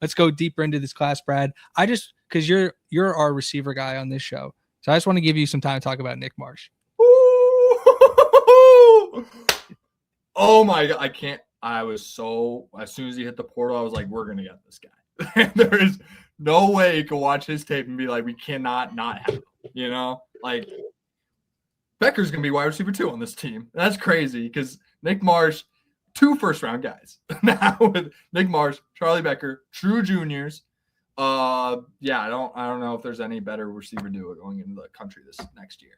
let's go deeper into this class, Brad. Because you're our receiver guy on this show, so I just want to give you some time to talk about Nick Marsh. Oh my God, I can't. As soon as he hit the portal, I was like, we're gonna get this guy. There is no way you can watch his tape and be like, we cannot not have him. Like Becker's gonna be wide receiver 2 on this team. That's crazy because Nick Marsh, 2 first-round guys now with Nick Marsh, Charlie Becker, true juniors. I don't know if there's any better receiver duo going into the country this next year.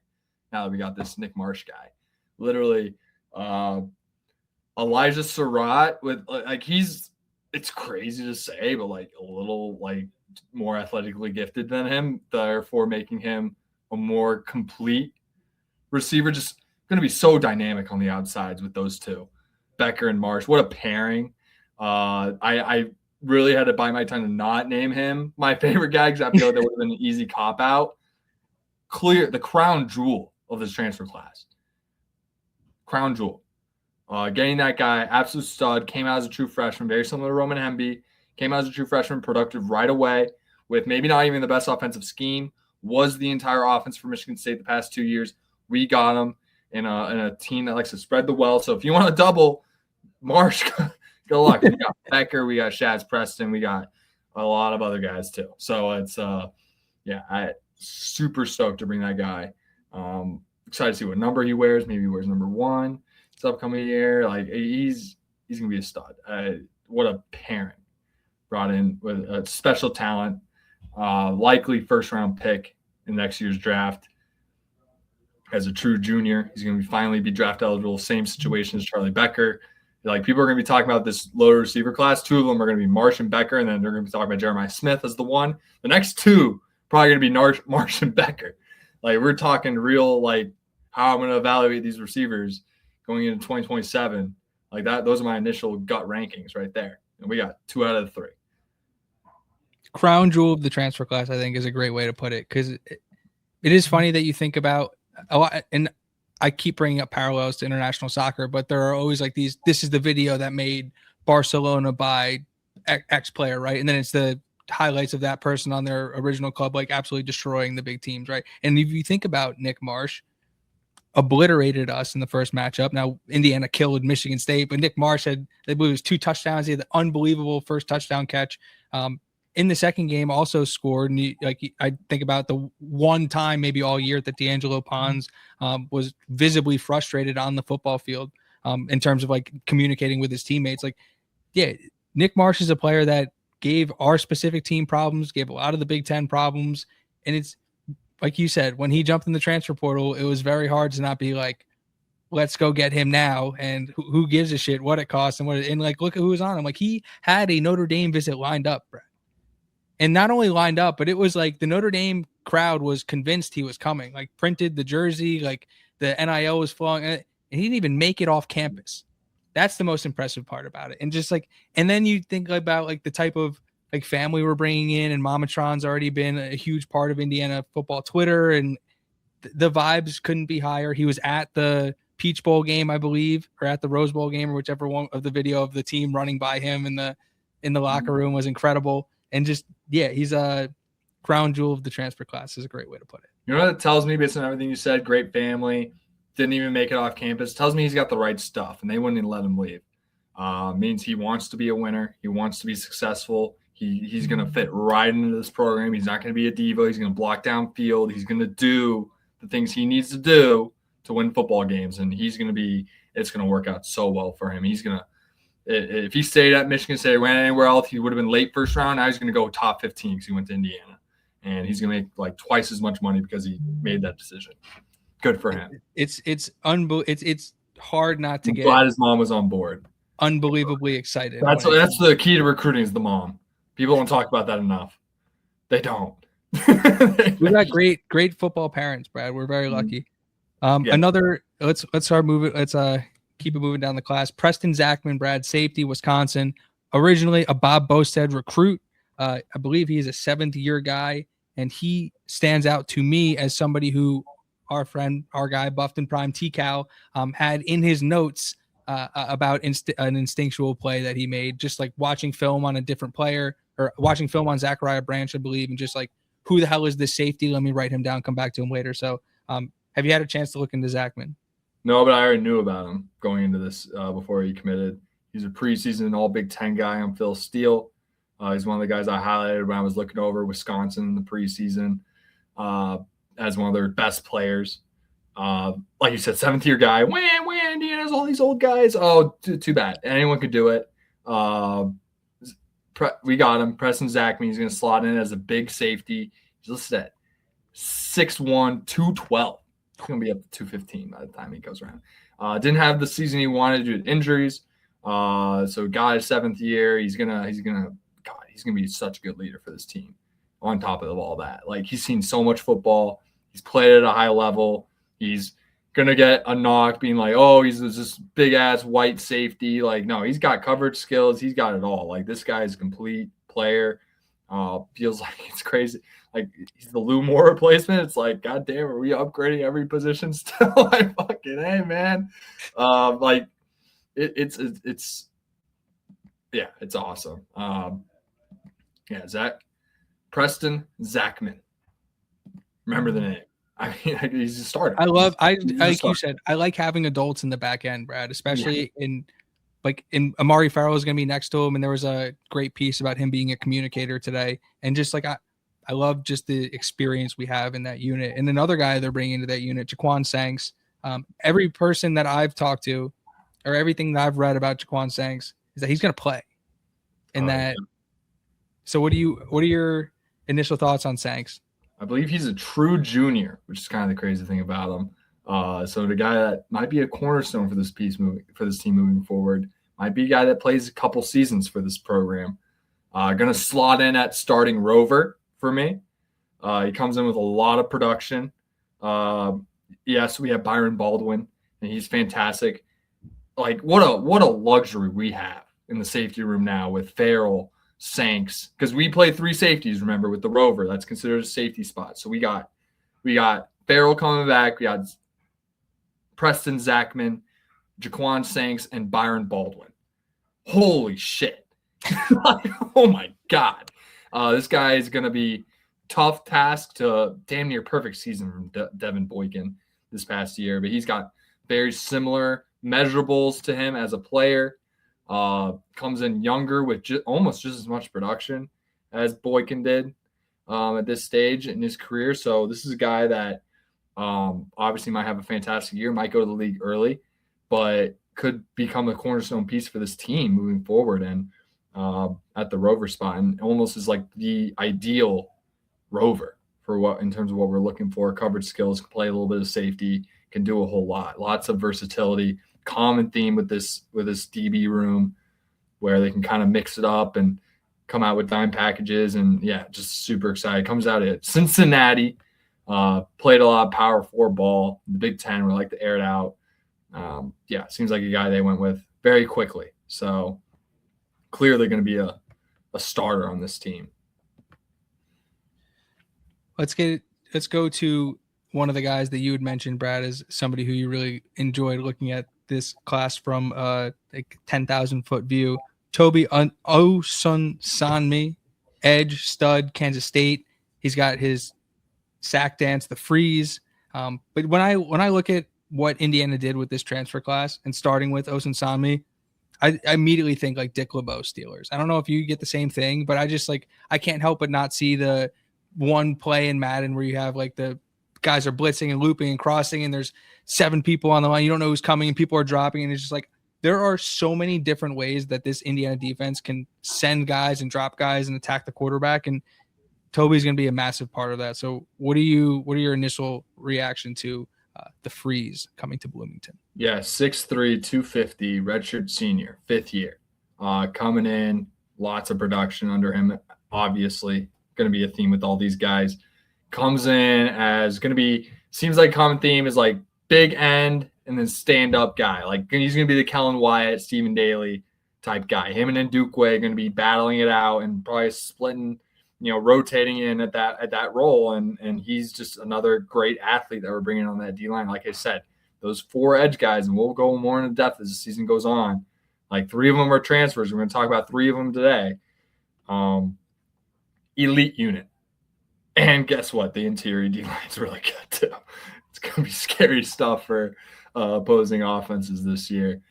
Now that we got this Nick Marsh guy, literally, Elijah Surratt with it's crazy to say, but like a little like more athletically gifted than him, therefore making him a more complete receiver. Just going to be so dynamic on the outsides with those two, Becker and Marsh. What a pairing! I really had to bite my tongue to not name him my favorite guy because I feel like that would have been an easy cop out. The crown jewel of this transfer class. Crown jewel. Getting that guy, absolute stud, came out as a true freshman, very similar to Roman Hemby, came out as a true freshman, productive right away with maybe not even the best offensive scheme, was the entire offense for Michigan State the past 2 years. We got him in a team that likes to spread the wealth. So if you want to double Marsh, good luck. We got Becker, we got Shaz Preston, we got a lot of other guys too. So it's I super stoked to bring that guy. Excited to see what number he wears. Maybe he wears number 1 this upcoming year. Like he's gonna be a stud. What a pairing brought in with a special talent, likely first round pick in next year's draft. As a true junior, he's going to finally be draft eligible. Same situation as Charlie Becker. Like people are going to be talking about this lower receiver class. 2 of them are going to be Marsh and Becker, and then they're going to be talking about Jeremiah Smith as the one. The next 2 probably going to be Marsh and Becker. Like we're talking real, like how I'm going to evaluate these receivers going into 2027. Like that, those are my initial gut rankings right there. And we got 2 out of the 3. Crown jewel of the transfer class, I think, is a great way to put it because it is funny that you think about a lot, and I keep bringing up parallels to international soccer, but there are always like these. This is the video that made Barcelona by X player, right? And then it's the highlights of that person on their original club, like absolutely destroying the big teams, right? And if you think about Nick Marsh, obliterated us in the first matchup. Now Indiana killed Michigan State, but Nick Marsh had, I believe it was 2 touchdowns. He had the unbelievable first touchdown catch. In the second game also scored. And I think about the one time maybe all year that D'Angelo Pons was visibly frustrated on the football field in terms of like communicating with his teammates. Like, yeah, Nick Marsh is a player that gave our specific team problems, gave a lot of the Big Ten problems. And it's like you said, when he jumped in the transfer portal, it was very hard to not be like, let's go get him now. And who gives a shit what it costs and like, look at who was on him. Like he had a Notre Dame visit lined up, Brett. And not only lined up, but it was like the Notre Dame crowd was convinced he was coming, like printed the jersey, like the NIL was flowing, and he didn't even make it off campus. That's the most impressive part about it. And just like, and then you think about like the type of like family we're bringing in, and Mamatron's already been a huge part of Indiana football Twitter, and the vibes couldn't be higher. He was at the Peach Bowl game, I believe, or at the Rose Bowl game, or whichever one of the video of the team running by him in the locker room was incredible. And just, yeah, he's a crown jewel of the transfer class is a great way to put it. You know what it tells me based on everything you said? Great family, didn't even make it off campus. Tells me he's got the right stuff, and they wouldn't even let him leave. Means he wants to be a winner. He wants to be successful. He's going to fit right into this program. He's not going to be a diva. He's going to block down field. He's going to do the things he needs to do to win football games, and it's going to work out so well for him. If he stayed at Michigan State or went anywhere else, he would have been late first round. Now he's going to go top 15 because he went to Indiana. And he's going to make like twice as much money because he made that decision. Good for him. It's hard not to I'm glad his mom was on board. Unbelievably excited. That's the key to recruiting is the mom. People don't talk about that enough. They don't. We got great football parents, Brad. We're very lucky. Let's start moving. Let's keep it moving down the class. Preston Zachman, Brad, safety, Wisconsin. Originally a Bob Bostad recruit. I believe he's a 7th-year guy, and he stands out to me as somebody who our guy, Buffton Prime T-Cal, had in his notes about an instinctual play that he made, just like watching film on a different player. or watching film on Zachariah Branch, I believe, and just like, who the hell is this safety? Let me write him down, come back to him later. So have you had a chance to look into Zachman? No, but I already knew about him going into this before he committed. He's a preseason All Big Ten guy on Phil Steele. He's one of the guys I highlighted when I was looking over Wisconsin in the preseason as one of their best players. Like you said, 7th-year guy. Wham, Indiana's all these old guys. Oh, too bad. Anyone could do it. We got him. Preston Zachman. He's going to slot in as a big safety. He's listed at 6'1", 212. He's going to be up to 215 by the time he goes around. Didn't have the season he wanted due to injuries. So got his 7th year. He's gonna be such a good leader for this team. On top of all that, like, he's seen so much football. He's played at a high level. He's gonna get a knock being like, oh, he's this big ass white safety. Like, no, he's got coverage skills. He's got it all. Like, this guy is a complete player. Feels like it's crazy. Like, he's the Lou Moore replacement. It's like, God damn, are we upgrading every position still? Like, fucking hey, man. Like, it's awesome. Preston Zachman. Remember the name. I mean, he's a starter. Like you said, I like having adults in the back end, Brad, especially in Amari Farrell is going to be next to him. And there was a great piece about him being a communicator today. And just like, I love just the experience we have in that unit. And another guy they're bringing into that unit, Jaquan Sanks. Every person that I've talked to, or everything that I've read about Jaquan Sanks, is that he's going to play. And So what are your initial thoughts on Sanks? I believe he's a true junior, which is kind of the crazy thing about him. So the guy that might be a cornerstone for this team moving forward, might be a guy that plays a couple seasons for this program. Going to slot in at starting rover for me. He comes in with a lot of production. Yes, we have Byron Baldwin, and he's fantastic. Like, what a luxury we have in the safety room now with Farrell, Sanks, because we play 3 safeties, remember, with the rover. That's considered a safety spot. So we got Farrell coming back. We got Preston Zachman, Jaquan Sanks, and Byron Baldwin. Holy shit. Oh my God. This guy is going to be tough task to damn near perfect season from Devin Boykin this past year, but he's got very similar measurables to him as a player. Comes in younger with almost just as much production as Boykin did at this stage in his career. So this is a guy that obviously might have a fantastic year, might go to the league early, but could become a cornerstone piece for this team moving forward and at the rover spot, and almost is like the ideal rover for what in terms of what we're looking for. Coverage skills, can play a little bit of safety, can do a whole lot. Lots of versatility. Common theme with this DB room where they can kind of mix it up and come out with dime packages, and just super excited. Comes out at Cincinnati, played a lot of power 4 ball. The Big Ten, we like to air it out. Seems like a guy they went with very quickly. So clearly going to be a starter on this team. Let's go to one of the guys that you had mentioned, Brad, as somebody who you really enjoyed looking at this class from 10,000 foot view. Toby Osunsanmi, edge stud, Kansas State. He's got his sack dance, the freeze. But when I look at what Indiana did with this transfer class and starting with Osunsanmi, I immediately think like Dick LeBeau Steelers. I don't know if you get the same thing, but I can't help but not see the one play in Madden where you have like the guys are blitzing and looping and crossing and there's 7 people on the line. You don't know who's coming and people are dropping. And it's just like, there are so many different ways that this Indiana defense can send guys and drop guys and attack the quarterback. And Toby's going to be a massive part of that. So what are your initial reaction to the freeze coming to Bloomington? 6'3", 250, redshirt senior, 5th year. Coming in, lots of production under him, obviously. Going to be a theme with all these guys. Comes in as going to be, seems like common theme is like big end and then stand-up guy. Like, he's going to be the Kellen Wyatt, Stephen Daly type guy. Him and Ndukwe going to be battling it out and probably splitting, rotating in at that role. And he's just another great athlete that we're bringing on that D-line. Like I said, those 4 edge guys, and we'll go more into depth as the season goes on. Like, 3 of them are transfers. We're going to talk about 3 of them today. elite unit. And guess what? The interior D line's really good too. It's gonna be scary stuff for opposing offenses this year.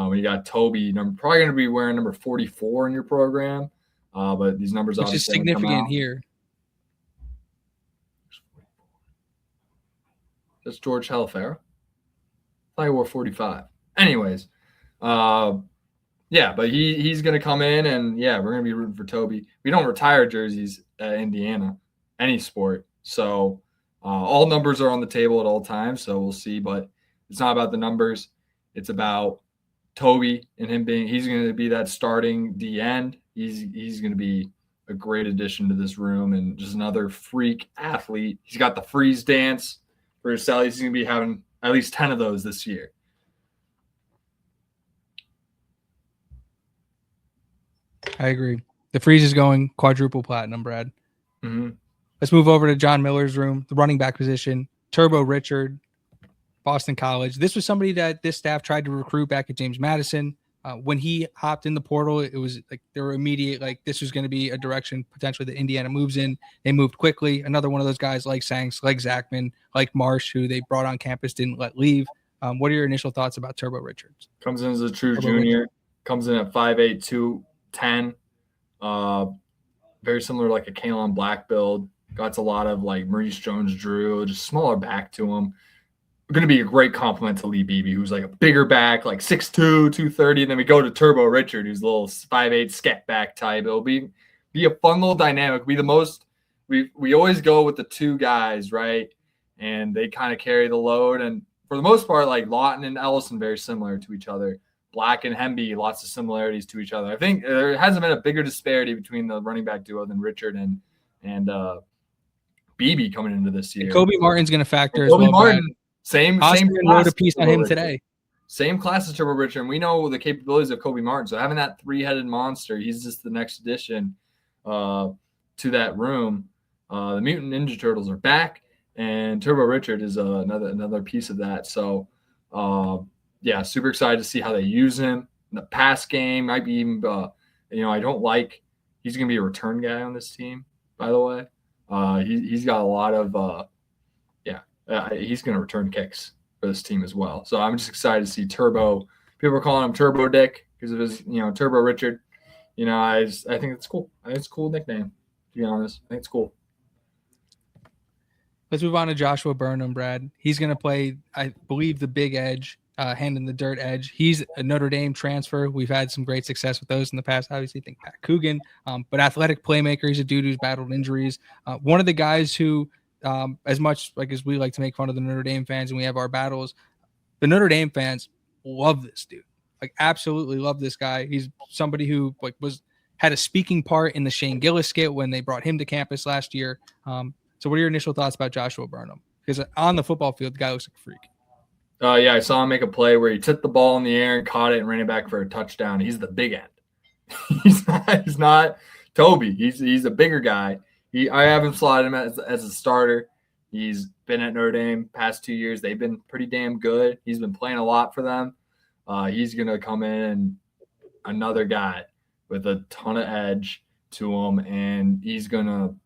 We got Toby, probably gonna be wearing number 44 in your program, but these numbers which is obviously significant here. That's George Halifaro. I thought he wore 45. Anyways, yeah, but he's gonna come in, and yeah, we're gonna be rooting for Toby. We don't retire jerseys at Indiana, any sport. So all numbers are on the table at all times. So we'll see, but it's not about the numbers. It's about Toby and him he's going to be that starting D end. He's going to be a great addition to this room and just another freak athlete. He's got the freeze dance for his salary. He's going to be having at least 10 of those this year. I agree. The freeze is going quadruple platinum, Brad. Mm-hmm. Let's move over to John Miller's room, the running back position. Turbo Richard, Boston College. This was somebody that this staff tried to recruit back at James Madison. When he hopped in the portal, it was like they were immediate, like this was going to be a direction potentially that Indiana moves in. They moved quickly. Another one of those guys like Sanks, like Zachman, like Marsh, who they brought on campus, didn't let leave. What are your initial thoughts about Turbo Richards? Comes in as a true junior. Richard. Comes in at 5'8", 210. Very similar to like a Kalon Black build. Got a lot of like Maurice Jones-Drew, just smaller back to him. Going to be a great compliment to Lee Beebe, who's like a bigger back, like 6'2", 230. And then we go to Turbo Richard, who's a little 5'8" scat back type. It'll be a fun little dynamic. Be the most we always go with the two guys, right? And they kind of carry the load. And for the most part, like Lawton and Ellison, very similar to each other. Black and Hemby, lots of similarities to each other. I think there hasn't been a bigger disparity between the running back duo than Richard and Beebe coming into this year. And Kobe Martin's going to factor as Kobe well. Martin, same wrote a piece on him today. Same class as Turbo Richard, and we know the capabilities of Kobe Martin. So having that three-headed monster, he's just the next addition to that room. The Mutant Ninja Turtles are back, and Turbo Richard is another piece of that. So, yeah, super excited to see how they use him in the pass game. Might be even, I don't like. He's going to be a return guy on this team, by the way. He's got a lot of, he's going to return kicks for this team as well. So I'm just excited to see Turbo. People are calling him Turbo Dick because of his, Turbo Richard. I think it's cool. I think it's a cool nickname, to be honest. I think it's cool. Let's move on to Joshua Burnham, Brad. He's going to play, I believe, the big edge, hand in the dirt edge. He's a Notre Dame transfer. We've had some great success with those in the past. Obviously, think Pat Coogan, but athletic playmaker. He's a dude who's battled injuries. One of the guys who, as much like as we like to make fun of the Notre Dame fans and we have our battles, the Notre Dame fans love this dude. Like, absolutely love this guy. He's somebody who had a speaking part in the Shane Gillis skit when they brought him to campus last year. So what are your initial thoughts about Joshua Burnham? Because on the football field, the guy looks like a freak. Yeah, I saw him make a play where he tipped the ball in the air and caught it and ran it back for a touchdown. He's the big end. He's not Toby. He's a bigger guy. I haven't slotted him as a starter. He's been at Notre Dame past 2 years. They've been pretty damn good. He's been playing a lot for them. He's going to come in and another guy with a ton of edge to him, and he's going to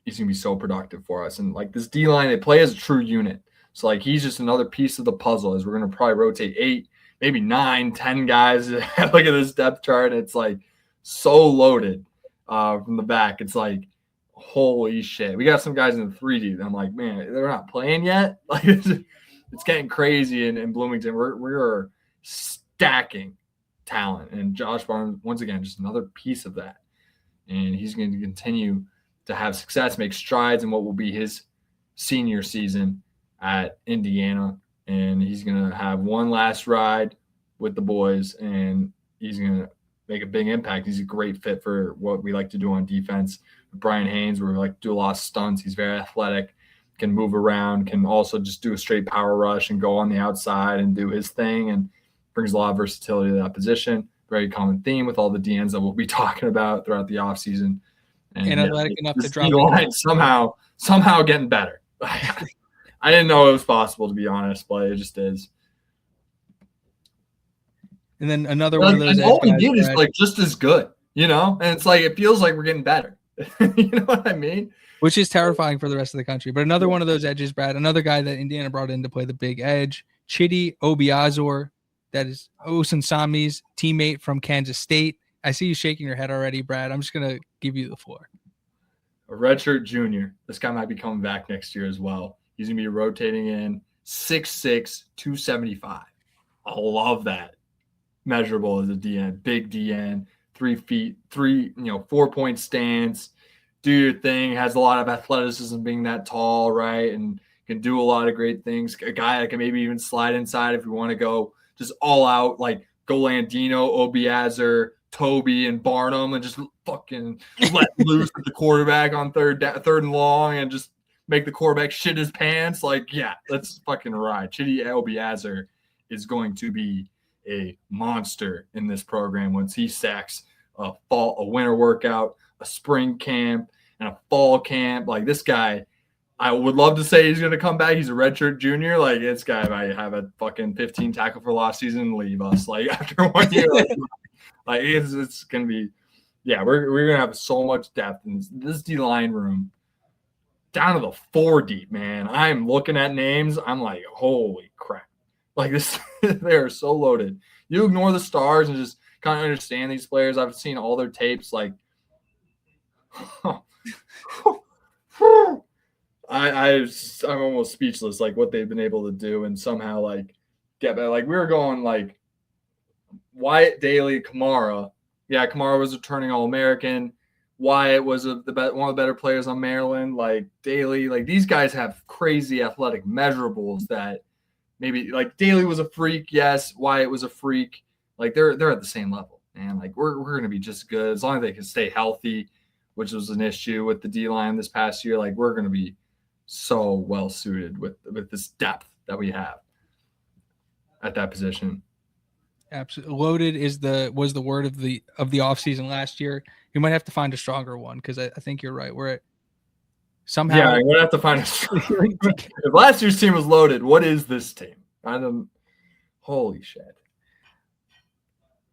be so productive for us. And like this D-line, they play as a true unit. So like he's just another piece of the puzzle as we're going to probably rotate 8, maybe 9, 10 guys. Look at this depth chart. It's like so loaded from the back. It's like, holy shit. We got some guys in the 3D. I'm like, man, they're not playing yet. Like it's getting crazy in Bloomington. We're stacking talent. And Josh Barnes, once again, just another piece of that. And he's going to continue to have success, make strides in what will be his senior season at Indiana. And he's going to have one last ride with the boys, and he's going to make a big impact. He's a great fit for what we like to do on defense. Brian Haynes, where we like to do a lot of stunts. He's very athletic, can move around, can also just do a straight power rush and go on the outside and do his thing, and brings a lot of versatility to that position. Very common theme with all the DNs that we'll be talking about throughout the offseason. And athletic enough to drop line somehow getting better. I didn't know it was possible, to be honest, but it just is. And then another one of those. And all we did is like just as good, and it's like it feels like we're getting better. You know what I mean? Which is terrifying for the rest of the country. But another one of those edges, Brad, another guy that Indiana brought in to play the big edge, Chidi Obiazor, that is Osunsami's teammate from Kansas State. I see you shaking your head already, Brad. I'm just going to give you the floor. A redshirt junior. This guy might be coming back next year as well. He's going to be rotating in 6'6", 275. I love that. Measurable as a DN, big DN, 3 feet, 4-point stance. Do your thing, has a lot of athleticism being that tall, right? And can do a lot of great things. A guy that can maybe even slide inside if you want to go just all out, like Golandino, Obiazor, Toby, and Barnum, and just fucking let loose at the quarterback on third and long and just make the quarterback shit his pants. Like, yeah, let's fucking ride. Chidi Obiazor is going to be a monster in this program once he sacks a winter workout, a spring camp, and a fall camp. Like, this guy, I would love to say he's going to come back. He's a redshirt junior. Like, this guy might have a fucking 15 tackle for loss season and leave us. Like, after 1 year, like it's going to be, yeah, we're going to have so much depth in this D-line room down to the 4 deep, man. I'm looking at names. I'm like, holy crap. Like, this, they are so loaded. You ignore the stars and just kind of understand these players. I've seen all their tapes. Like, I'm almost speechless, like what they've been able to do and somehow like get better. Like, we were going like Wyatt Daly, Kamara. Yeah, Kamara was a returning All-American. Wyatt was one of the better players on Maryland. Like, Daly, like, these guys have crazy athletic measurables that maybe, like, Daly was a freak. Yes, Wyatt was a freak. Like, they're at the same level, man. Like, we're going to be just good as long as they can stay healthy, which was an issue with the D-line this past year. Like, we're going to be so well suited with this depth that we have at that position. Absolutely. Loaded was the word of the offseason last year. You might have to find a stronger one because I think you're right. We're somehow. Yeah, I'm gonna have to find a stronger. If last year's team was loaded, what is this team? Holy shit.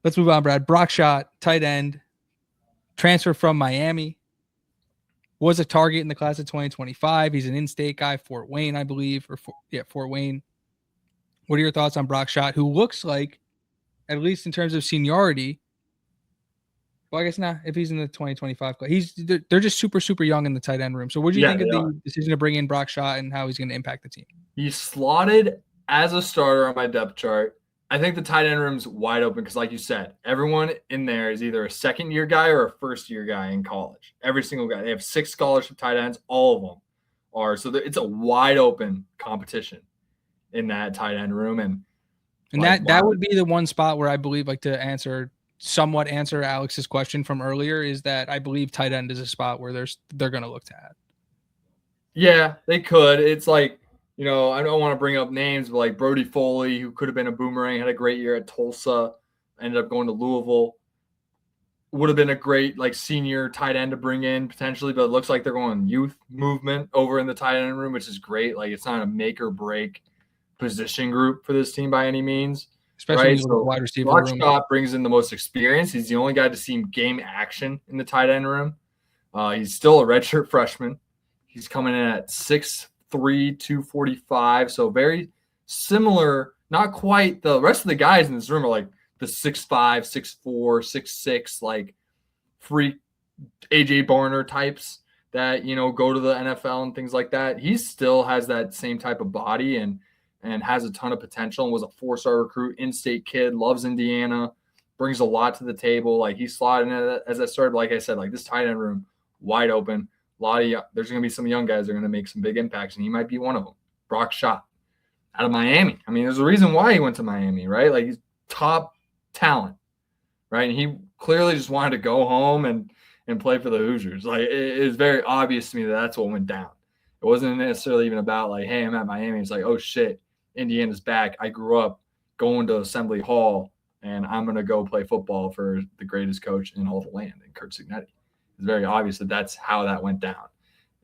Let's move on, Brad. Brock Schott, tight end, transfer from Miami. Was a target in the class of 2025. He's an in-state guy, Fort Wayne, I believe, Fort Wayne. What are your thoughts on Brock Schott, who looks like, at least in terms of seniority, well, I guess not. If he's in the 2025 class, they're just super, super young in the tight end room. So what do you think of the decision to bring in Brock Schott and how he's going to impact the team? He's slotted as a starter on my depth chart. I think the tight end room's wide open because, like you said, everyone in there is either a second-year guy or a first-year guy in college. Every single guy. They have 6 scholarship tight ends. All of them are. So it's a wide-open competition in that tight end room. And that would be the one spot where I believe, like, to somewhat answer Alex's question from earlier, is that I believe tight end is a spot where they're going to look to add. Yeah, they could. It's like, I don't want to bring up names, but like Brody Foley, who could have been a boomerang, had a great year at Tulsa, ended up going to Louisville. Would have been a great like senior tight end to bring in potentially, but it looks like they're going youth movement over in the tight end room, which is great. Like, it's not a make or break position group for this team by any means. Especially with the wide receiver room. Scott brings in the most experience. He's the only guy to see game action in the tight end room. He's still a redshirt freshman. He's coming in at 6'3", 245. So very similar. Not quite. The rest of the guys in this room are like the 6'5", 6'4", 6'6", like freak AJ Barner types that, go to the NFL and things like that. He still has that same type of body and has a ton of potential and was a 4-star recruit, in-state kid, loves Indiana, brings a lot to the table. Like, he's slotted in as I started, like I said, like, this tight end room, wide open. There's going to be some young guys that are going to make some big impacts, and he might be one of them. Brock Schott out of Miami. I mean, there's a reason why he went to Miami, right? Like, he's top talent, right? And he clearly just wanted to go home and play for the Hoosiers. Like, it is very obvious to me that that's what went down. It wasn't necessarily even about like, hey, I'm at Miami. It's like, oh, shit. Indiana's back. I grew up going to Assembly Hall, and I'm going to go play football for the greatest coach in all the land, in Kurt Cignetti. It's very obvious that that's how that went down.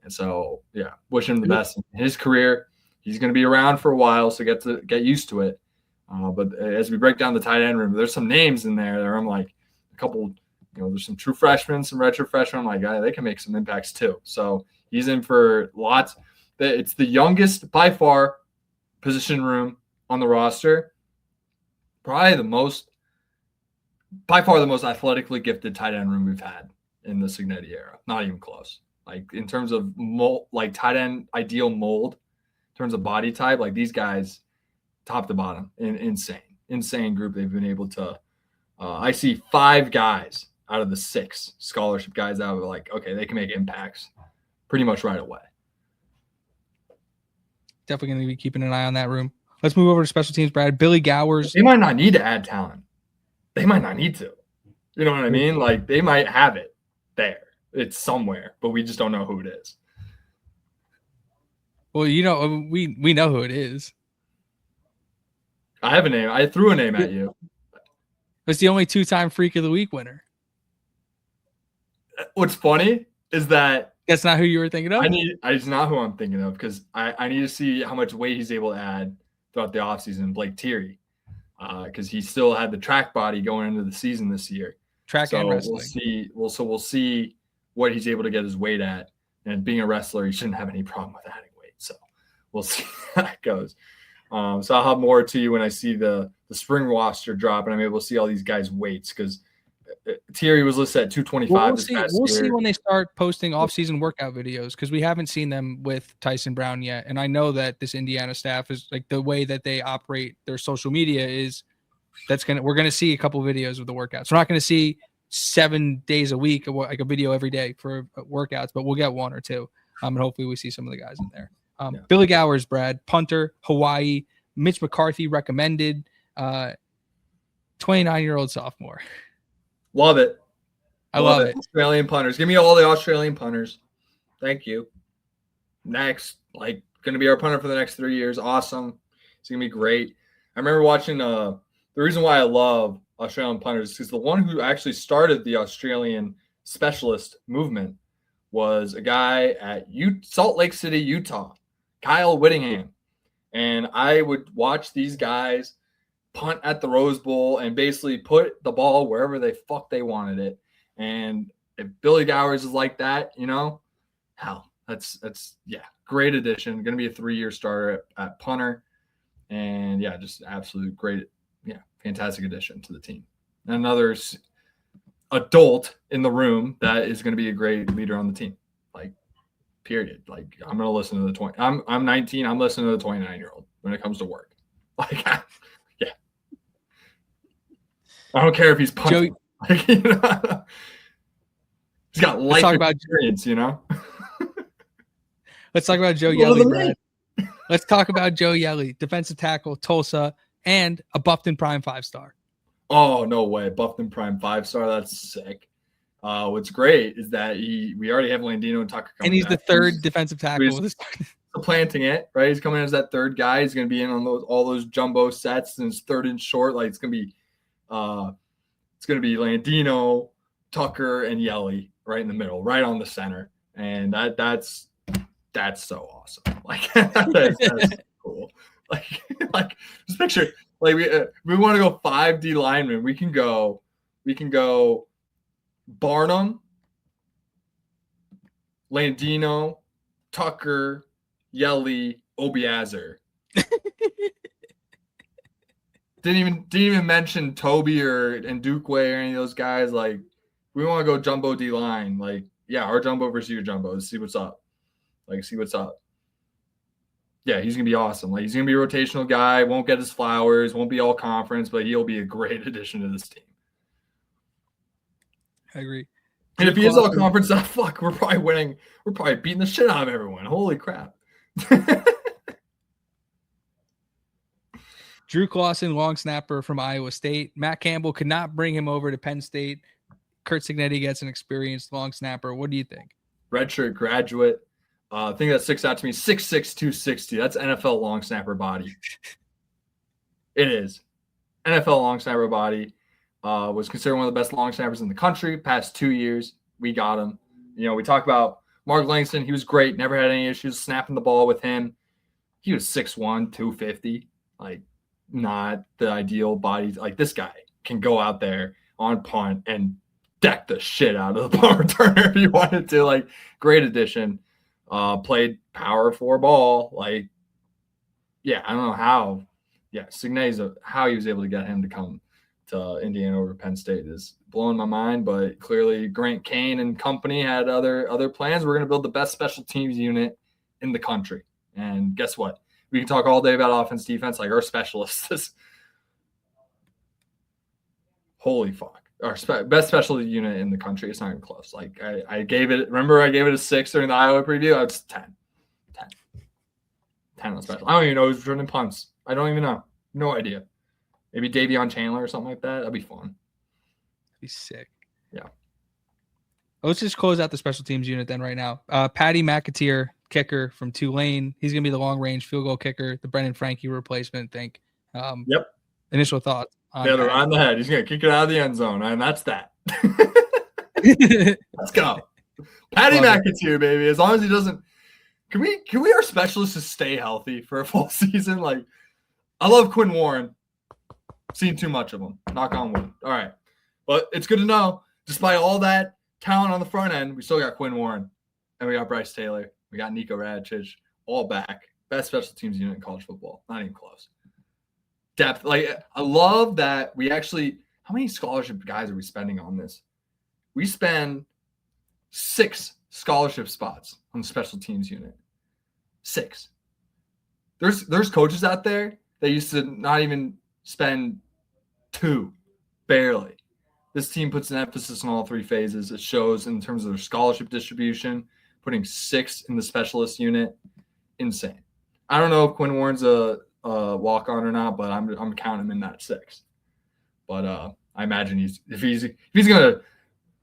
And so, yeah, wish him the best in his career. He's going to be around for a while, so get used to it. But as we break down the tight end room, there's some names in there that I'm like a couple there's some true freshmen, some retro freshmen. I'm like, they can make some impacts too. So he's in for lots. It's the youngest by far position room on the roster. Probably by far the most athletically gifted tight end room we've had in the Cignetti era. Not even close. Like in terms of like tight end ideal mold, in terms of body type, like these guys, top to bottom, insane group. They've been able to. I see 5 guys out of the 6 scholarship guys that were like, okay, they can make impacts pretty much right away. Definitely going to be keeping an eye on that room. Let's move over to special teams, Brad. Billy Gowers. They might not need to add talent. They might not need to. You know what I mean? Like they might have it there. It's somewhere, but we just don't know who it is. Well, we know who it is. I have a name. I threw a name at you. It's the only 2-time Freak of the Week winner. What's funny is that that's not who you were thinking of. It's not who I'm thinking of because I need to see how much weight he's able to add throughout the offseason. Blake Thierry, because he still had the track body going into the season this year. Track and wrestling. We'll see what he's able to get his weight at. And being a wrestler, he shouldn't have any problem with adding weight. So we'll see how that goes. So I'll have more to you when I see the spring roster drop and I'm able to see all these guys' weights because Thierry was listed at 225. We'll see when they start posting off-season workout videos because we haven't seen them with Tyson Brown yet. And I know that this Indiana staff is like the way that they operate their social media is we're gonna see a couple videos of the workouts. We're not gonna see 7 days a week like a video every day for workouts, but we'll get 1 or 2. And hopefully we see some of the guys in there. Billy Gowers, Brad, punter, Hawaii. Mitch McCarthy recommended. 29-year-old sophomore. Love it. I love it. Australian punters. Give me all the Australian punters. Thank you. Next, going to be our punter for the next 3 years. Awesome. It's going to be great. I remember watching the reason why I love Australian punters is because the one who actually started the Australian specialist movement was a guy at Salt Lake City, Utah, Kyle Whittingham. And I would watch these guys punt at the Rose Bowl and basically put the ball wherever they wanted it. And if Billy Gowers is like that, hell, that's great addition. Going to be a 3-year starter at punter. And just absolute great, fantastic addition to the team. And another adult in the room that is going to be a great leader on the team. Period. I'm going to listen to the 20. I'm 19. I'm listening to the 29-year-old when it comes to work. I don't care if he's punching. He's got life experience, Let's talk about Joe Yelly, Brad. Let's talk about Joe Yelly, defensive tackle, Tulsa, and a Buffton Prime 5-star. Oh, no way. Buffton Prime 5-star. That's sick. What's great is that we already have Landino and Tucker coming. And he's the third defensive tackle. Planting it, right? He's coming in as that third guy. He's going to be in on all those jumbo sets, and it's third and short. It's going to be Landino, Tucker, and Yelly right in the middle, right on the center, and that's so awesome. That's cool. Just picture we want to go 5 D linemen. We can go Barnum, Landino, Tucker, Yelly, Obiazer. Didn't even mention Toby and Dukeway or any of those guys. We want to go jumbo D line. Our jumbo versus your jumbo. Let's see what's up. See what's up. Yeah, he's gonna be awesome. He's gonna be a rotational guy. Won't get his flowers. Won't be all conference, but he'll be a great addition to this team. I agree. And if he is all conference, we're probably winning. We're probably beating the shit out of everyone. Holy crap. Drew Clausen, long snapper from Iowa State. Matt Campbell could not bring him over to Penn State. Kurt Cignetti gets an experienced long snapper. What do you think? Redshirt graduate. Thing that sticks out to me, 6'6", 260. That's NFL long snapper body. It is. NFL long snapper body. Was considered one of the best long snappers in the country. Past 2 years, we got him. We talk about Mark Langston. He was great. Never had any issues snapping the ball with him. He was 6'1", 250. Not the ideal body. This guy can go out there on punt and deck the shit out of the punt returner if you wanted to. Like, great addition. Played power 4 ball. Like, yeah, I don't know how. Yeah, Signet's how he was able to get him to come to Indiana over Penn State is blowing my mind. But clearly, Grant Kane and company had other plans. We're going to build the best special teams unit in the country. And guess what? We can talk all day about offense, defense. Like, our specialists. Holy fuck. Our best special unit in the country. It's not even close. Like, I gave it a 6 during the Iowa preview. I was 10. 10 on special. I don't even know who's returning punts. I don't even know. No idea. Maybe Davion Chandler or something like that. That'd be fun. That'd be sick. Yeah. Let's just close out the special teams unit then right now. Patty McAteer, kicker from Tulane. He's going to be the long-range field goal kicker, the Brendan Frankie replacement, think. Yep. Initial thoughts? Yeah, they're on the head. He's going to kick it out of the end zone, and that's that. Let's go. Patty McAteer, baby. As long as he doesn't – Can we our specialists just stay healthy for a full season? Like, I love Quinn Warren. Seen too much of him. Knock on wood. All right. But it's good to know, despite all that talent on the front end, we still got Quinn Warren. And we got Bryce Taylor. We got Nico Radicic. All back. Best special teams unit in college football. Not even close. Depth. Like, I love that we actually – how many scholarship guys are we spending on this? We spend 6 scholarship spots on the special teams unit. 6. There's coaches out there that used to not even spend 2, barely. This team puts an emphasis on all 3 phases. It shows in terms of their scholarship distribution, putting 6 in the specialist unit. Insane. I don't know if Quinn Warren's a walk-on or not, but I'm counting him in that 6. But I imagine if he's gonna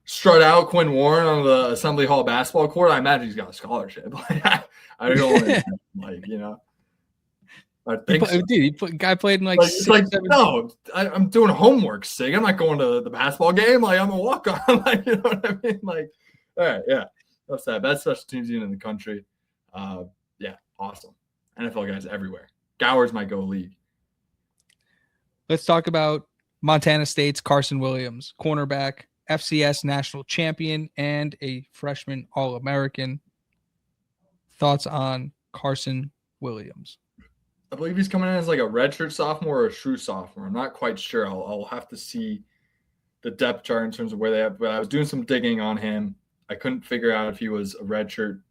strut out Quinn Warren on the Assembly Hall basketball court, I imagine he's got a scholarship. I don't want to, like, you know. I think so. Dude, guy played in like 6, 7. No, I'm doing homework, Sig. I'm not going to the basketball game. Like, I'm a walk-on. Like, you know what I mean? Like, all right, yeah. That's that. Best special teams unit in the country. Yeah, awesome. NFL guys everywhere. Gowers might go league. Let's talk about Montana State's Carson Williams, cornerback, FCS national champion, and a freshman All-American. Thoughts on Carson Williams? I believe he's coming in as like a redshirt sophomore or a true sophomore. I'm not quite sure. I'll have to see the depth chart in terms of where they have. But I was doing some digging on him. I couldn't figure out if he was a redshirt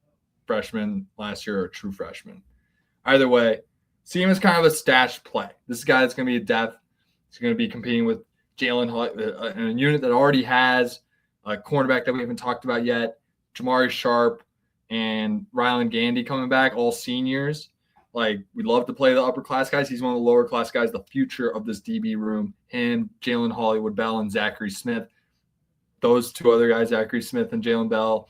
freshman last year or a true freshman. Either way, see him as kind of a stash play. This guy that's going to be a depth. He's going to be competing with Jalen Hull in a unit that already has a cornerback that we haven't talked about yet, Jamari Sharp and Rylan Gandy coming back, all seniors. Like, we'd love to play the upper class guys. He's one of the lower class guys, the future of this DB room. Him, Jalen Hollywood Bell, and Zachary Smith. Those 2 other guys, Zachary Smith and Jalen Bell,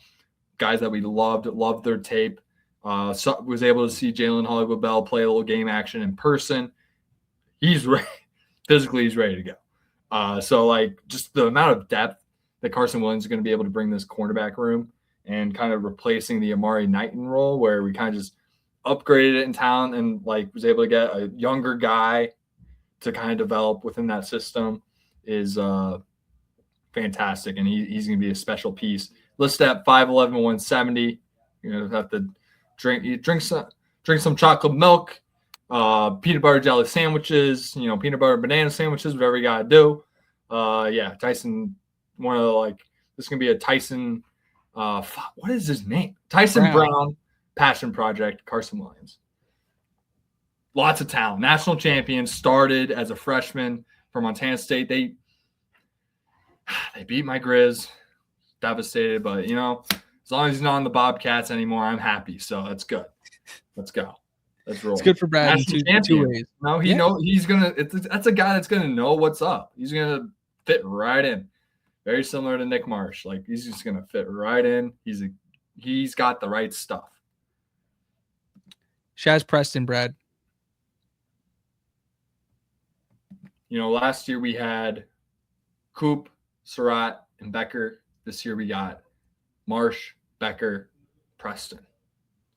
guys that we loved their tape. Was able to see Jalen Hollywood Bell play a little game action in person. He's ready. Physically, he's ready to go. So, like, just the amount of depth that Carson Williams is going to be able to bring this cornerback room and kind of replacing the Amari Knighton role where we kind of just upgraded it in talent and, like, was able to get a younger guy to kind of develop within that system is fantastic. And he's going to be a special piece. Listed at 5'11", 170. You're going to have to drink some chocolate milk, peanut butter jelly sandwiches, peanut butter banana sandwiches, whatever you got to do. Yeah, Tyson, one of the, like, this is going to be a Tyson, what is his name? Tyson Brown passion project, Carson Williams. Lots of talent. National champion, started as a freshman for Montana State. They beat my Grizz. Devastated, but, as long as he's not on the Bobcats anymore, I'm happy. So that's good. Let's go. Let's roll. It's good for Brad in two ways. No, he's gonna. That's a guy that's gonna know what's up. He's gonna fit right in. Very similar to Nick Marsh. Like, he's just gonna fit right in. He's got the right stuff. Shaz Preston, Brad. Last year we had Coop, Surratt, and Becker. This year we got Marsh, Becker, Preston.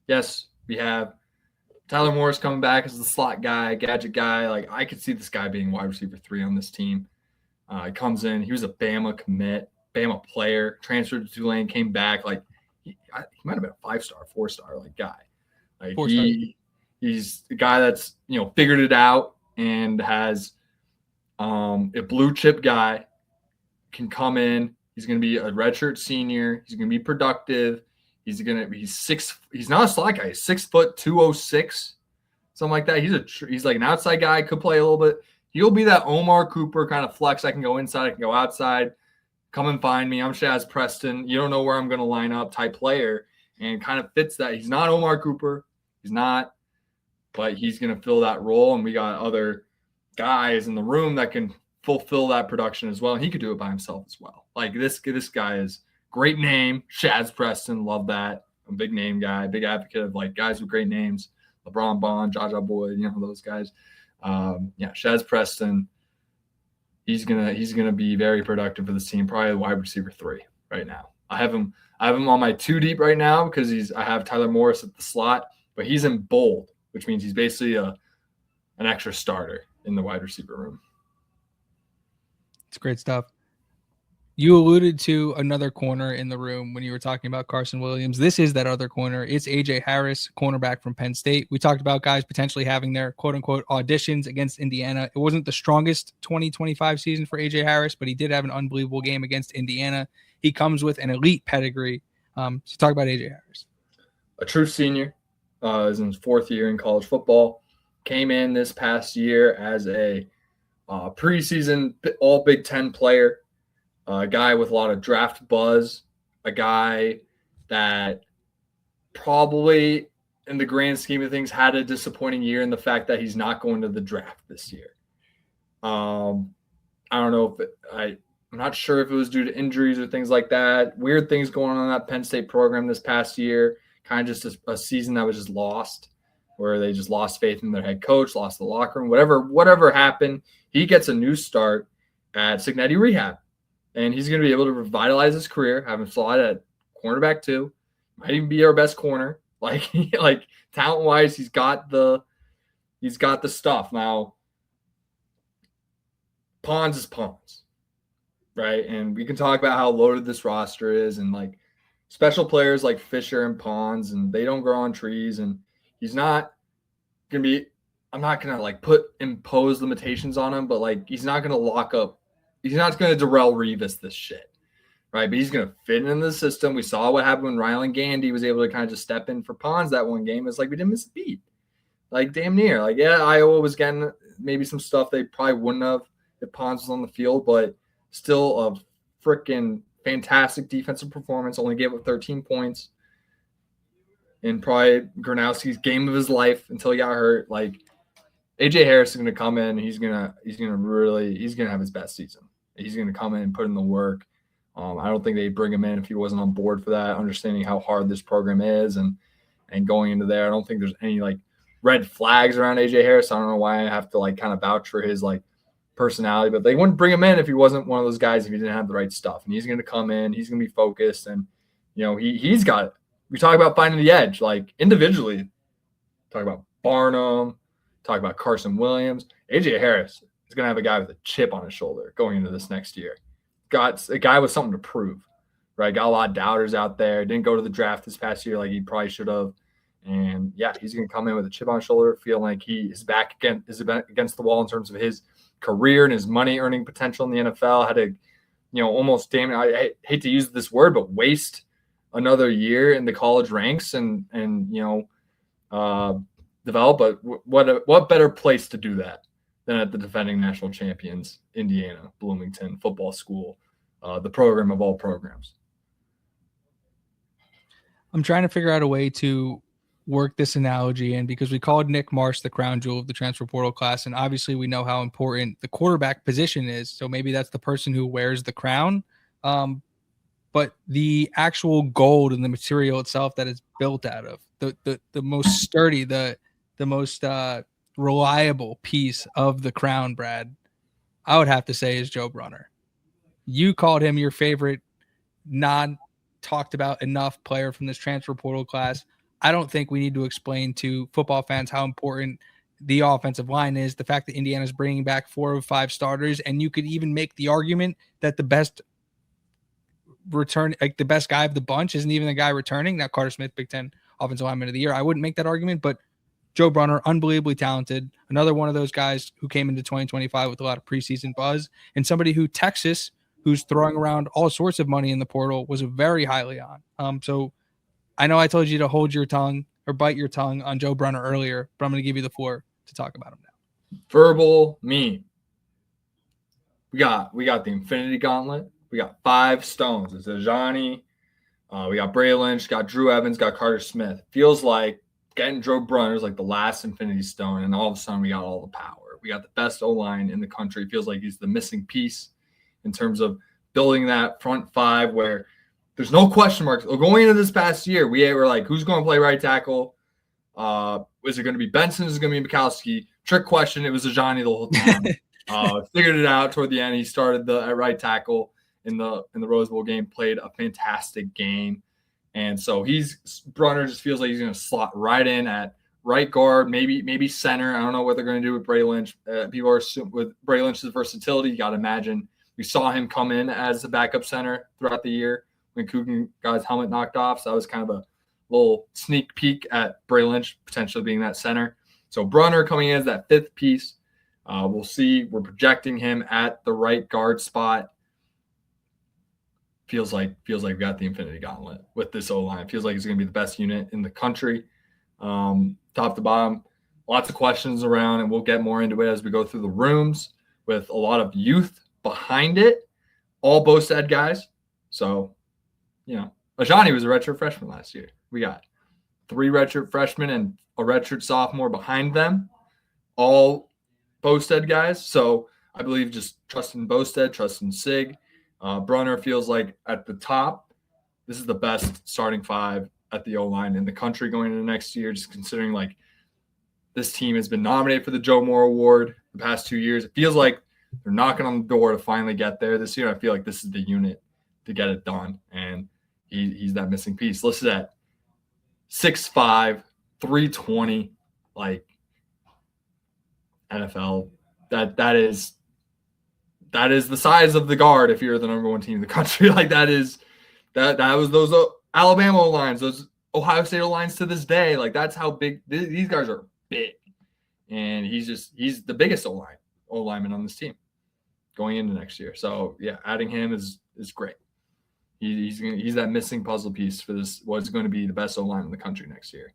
Yes, we have Tyler Morris coming back as the slot guy, gadget guy. Like, I could see this guy being wide receiver 3 on this team. He comes in. He was a Bama commit. Bama player, transferred to Tulane, came back. Like he might have been a 5-star, 4-star like guy. Like he's the guy that's figured it out and has a blue chip guy, can come in. He's going to be a redshirt senior. He's going to be productive. He's not a slot guy. He's 6', 206, something like that. He's like an outside guy, could play a little bit. He'll be that Omar Cooper kind of flex. I can go inside, I can go outside. Come and find me. I'm Shaz Preston. You don't know where I'm going to line up type player, and kind of fits that. He's not Omar Cooper. He's not, but he's going to fill that role. And we got other guys in the room that can fulfill that production as well. And he could do it by himself as well. Like this guy is great name. Shaz Preston. Love that. I'm a big name guy, big advocate of like guys with great names. LeBron Bond, Jaja Boyd, those guys. Shaz Preston. He's gonna be very productive for this team. Probably wide receiver 3 right now. I have him on my 2 deep right now because I have Tyler Morris at the slot, but he's in bold, which means he's basically an extra starter in the wide receiver room. It's great stuff. You alluded to another corner in the room when you were talking about Carson Williams. This is that other corner. It's AJ Harris, cornerback from Penn State. We talked about guys potentially having their quote-unquote auditions against Indiana. It wasn't the strongest 2025 season for AJ Harris, but he did have an unbelievable game against Indiana. He comes with an elite pedigree. So talk about AJ Harris. A true senior. Is in his 4th year in college football. Came in this past year as a preseason all Big Ten player. A guy with a lot of draft buzz, a guy that probably in the grand scheme of things had a disappointing year in the fact that he's not going to the draft this year. I don't know I'm not sure if it was due to injuries or things like that. Weird things going on in that Penn State program this past year. Kind of just a season that was just lost, where they just lost faith in their head coach, lost the locker room, whatever happened. He gets a new start at Cignetti Rehab. And he's going to be able to revitalize his career, have him slot at cornerback 2. Might even be our best corner. Like talent-wise, he's got the stuff. Now, Pons is Pons, right? And we can talk about how loaded this roster is, and like special players like Fisher and Pons, and they don't grow on trees. And he's not going to be. I'm not going to like impose limitations on him, but like he's not going to lock up. He's not going to Darrelle Revis this shit, right? But he's going to fit in the system. We saw what happened when Rylan Gandy was able to kind of just step in for Pons that one game. It's like we didn't miss a beat. Like damn near. Like, yeah, Iowa was getting maybe some stuff they probably wouldn't have if Pons was on the field, but still a freaking fantastic defensive performance. Only gave up 13 points. And probably Gronowski's game of his life until he got hurt. Like AJ Harris is going to come in. He's going to have his best season. He's going to come in and put in the work. I don't think they'd bring him in if he wasn't on board for that, understanding how hard this program is and going into there. I don't think there's any like red flags around AJ Harris. I don't know why I have to like kind of vouch for his like personality, but they wouldn't bring him in if he wasn't one of those guys, if he didn't have the right stuff. And he's going to come in, he's going to be focused, and he's got it. We talk about finding the edge, like individually. Talk about Barnum, talk about Carson Williams. AJ Harris is going to have a guy with a chip on his shoulder going into this next year. Got a guy with something to prove, right? Got a lot of doubters out there. Didn't go to the draft this past year like he probably should have. And yeah, he's going to come in with a chip on his shoulder, feeling like he is back against the wall in terms of his career and his money earning potential in the NFL. Had to, almost I hate to use this word, but waste another year in the college ranks and develop. But what better place to do that than at the defending national champions, Indiana, Bloomington football school, the program of all programs. I'm trying to figure out a way to work this analogy in, because we called Nick Marsh the crown jewel of the transfer portal class, and obviously we know how important the quarterback position is. So maybe that's the person who wears the crown. But the actual gold and the material itself that it's built out of, the most sturdy, the most reliable piece of the crown, Brad, I would have to say is Joe Brunner. You called him your favorite non-talked about enough player from this transfer portal class. I don't think we need to explain to football fans how important the offensive line is, the fact that Indiana's bringing back 4 of 5 starters, and you could even make the argument that the best return, like the best guy of the bunch isn't even the guy returning. Now Carter Smith, Big Ten Offensive Lineman of the Year. I wouldn't make that argument, but Joe Brunner, unbelievably talented. Another one of those guys who came into 2025 with a lot of preseason buzz, and somebody who Texas, who's throwing around all sorts of money in the portal, was very highly on. So I know I told you to hold your tongue or bite your tongue on Joe Brunner earlier, but I'm going to give you the floor to talk about him now. Verbal meme. We got the Infinity Gauntlet. We got 5 stones. It's Ajani. We got Bray Lynch, got Drew Evans, got Carter Smith. Feels like getting Joe Brunner is like the last Infinity Stone, and all of a sudden we got all the power. We got the best O-line in the country. Feels like he's the missing piece in terms of building that front 5 where there's no question marks. Going into this past year, we were like, who's going to play right tackle? Is it going to be Benson? Is it going to be Mikowski? Trick question. It was Ajani the whole time. Figured it out toward the end. He started at right tackle in the Rose Bowl game, played a fantastic game. And so Brunner just feels like he's going to slot right in at right guard, maybe center. I don't know what they're going to do with Bray Lynch. People are assuming with Bray Lynch's versatility, you got to imagine we saw him come in as a backup center throughout the year when Coogan got his helmet knocked off. So that was kind of a little sneak peek at Bray Lynch potentially being that center. So Brunner coming in as that 5th piece. We'll see. We're projecting him at the right guard spot. Feels like we got the Infinity Gauntlet with this O-line. Feels like it's going to be the best unit in the country, top to bottom. Lots of questions around, and we'll get more into it as we go through the rooms with a lot of youth behind it. All Bostad guys. So, Ajani was a redshirt freshman last year. We got 3 redshirt freshmen and a redshirt sophomore behind them. All Bostad guys. So I believe just trusting Bostad, trusting Sig. Brunner feels like at the top, this is the best starting 5 at the O-line in the country going into next year, just considering like this team has been nominated for the Joe Moore Award the past 2 years. It feels like they're knocking on the door to finally get there this year. I feel like this is the unit to get it done, and he's that missing piece. Listed at 6'5", 320, like NFL. That is the size of the guard if you're the number 1 team in the country. Like that was those Alabama lines, those Ohio State lines to this day. Like that's how big these guys are big. And he's the biggest O-lineman on this team going into next year. So yeah, adding him is great. He's that missing puzzle piece for this, what's going to be the best O-line in the country next year.